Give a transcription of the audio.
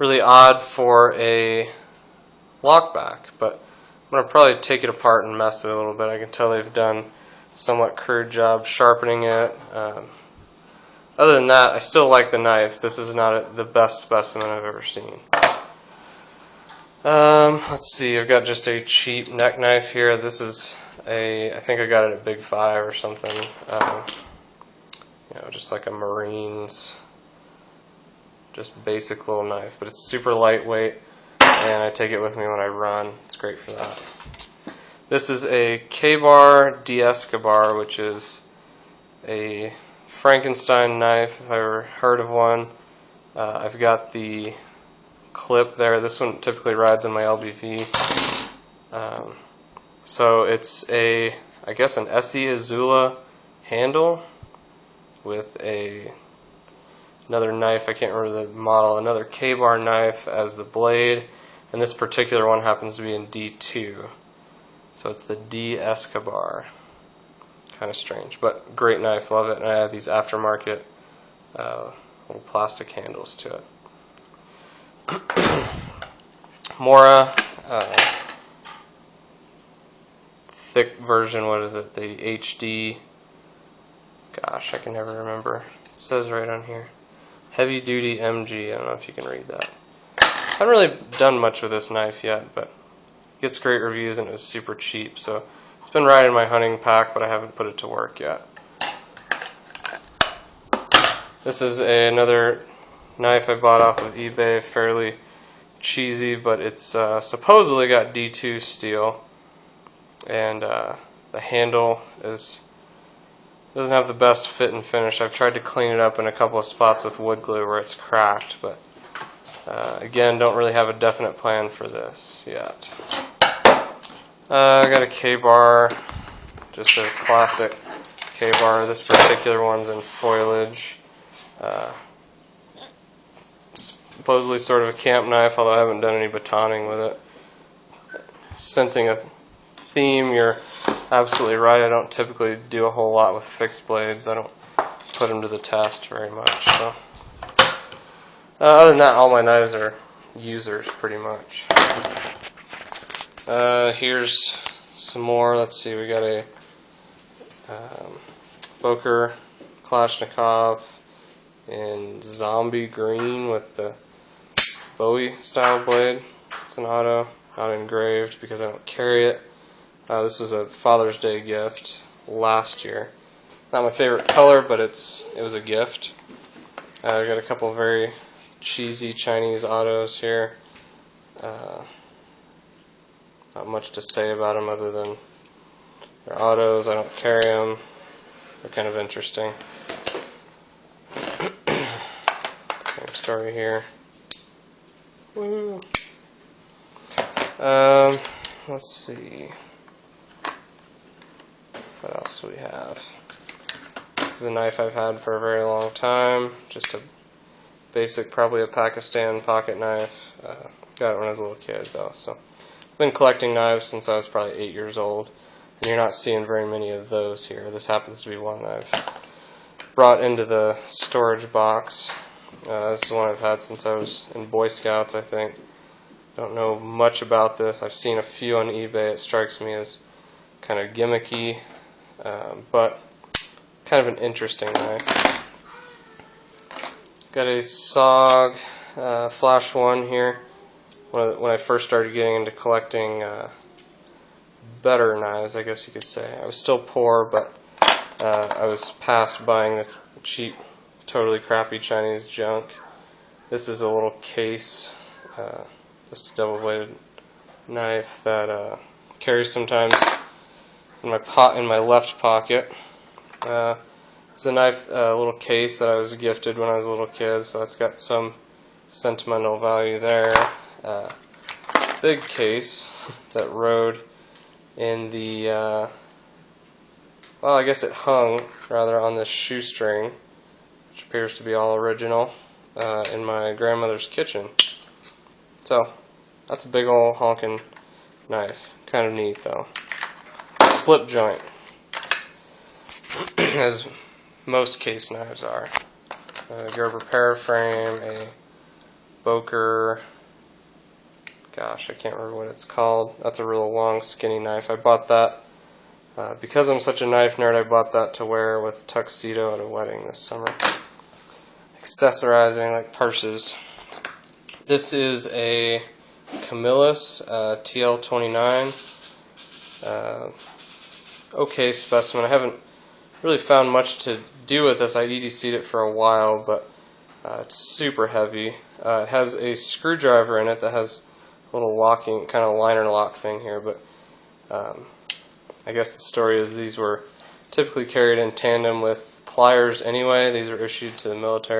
really odd for a lockback, but I'm going to probably take it apart and mess it a little bit. I can tell they've done somewhat crude job sharpening it. Other than that, I still like the knife. This is not the best specimen I've ever seen. Let's see, I've got just a cheap neck knife here. This is I think I got it at Big 5 or something. Just like a Marine's, just basic little knife, but it's super lightweight, and I take it with me when I run. It's great for that. This is a K-Bar d'Escobar, which is a Frankenstein knife, if I ever heard of one. I've got the clip there. This one typically rides in my LBV. So it's I guess an SE Azula handle with another knife. I can't remember the model. Another K-Bar knife as the blade, and this particular one happens to be in D2. So it's the d'Escobar. Kind of strange, but great knife. Love it. And I have these aftermarket little plastic handles to it. Mora, thick version, what is it, the HD, gosh, I can never remember, it says right on here, heavy duty MG, I don't know if you can read that. I haven't really done much with this knife yet, but it gets great reviews and it was super cheap, so it's been right in my hunting pack, but I haven't put it to work yet. This is another knife I bought off of eBay, fairly cheesy, but it's supposedly got D2 steel, and the handle doesn't have the best fit and finish. I've tried to clean it up in a couple of spots with wood glue where it's cracked, but again, don't really have a definite plan for this yet. I got a K-Bar, just a classic K-Bar. This particular one's in foliage. Supposedly sort of a camp knife, although I haven't done any batoning with it. Sensing a theme, you're absolutely right. I don't typically do a whole lot with fixed blades. I don't put them to the test very much. So, other than that, all my knives are users pretty much. Here's some more. Let's see, we got a Boker Kalashnikov in zombie green with the Bowie style blade. It's an auto, not engraved because I don't carry it. This was a Father's Day gift last year. Not my favorite color, but it was a gift. I got a couple of very cheesy Chinese autos here. Not much to say about them other than they're autos. I don't carry them. They're kind of interesting. Same story here. Woo. Let's see. What else do we have? This is a knife I've had for a very long time. Just a basic, probably a Pakistan pocket knife. Got it when I was a little kid though. So I've been collecting knives since I was probably 8 years old. And you're not seeing very many of those here. This happens to be one I've brought into the storage box. This is one I've had since I was in Boy Scouts, I think. Don't know much about this. I've seen a few on eBay. It strikes me as kind of gimmicky, but kind of an interesting knife. Got a SOG Flash 1 here. When I first started getting into collecting better knives, I guess you could say. I was still poor, but I was past buying the cheap, totally crappy Chinese junk. This is a little case, just a double-bladed knife that carries sometimes in my left pocket. It's a knife, a little case that I was gifted when I was a little kid, so that's got some sentimental value there. Big case that rode in the, well, I guess it hung rather on this shoestring, which appears to be all original, in my grandmother's kitchen. So that's a big old honking knife. Kind of neat though. Slip joint, as most case knives are. Gerber paraframe, a Boker, gosh, I can't remember what it's called. That's a real long, skinny knife. I bought that because I'm such a knife nerd. I bought that to wear with a tuxedo at a wedding this summer. Accessorizing like purses. This is a Camillus TL29. Okay specimen. I haven't really found much to do with this. I EDC'd it for a while, but it's super heavy. It has a screwdriver in it that has a little locking, kind of liner lock thing here, but I guess the story is these were typically carried in tandem with pliers anyway. These are issued to the military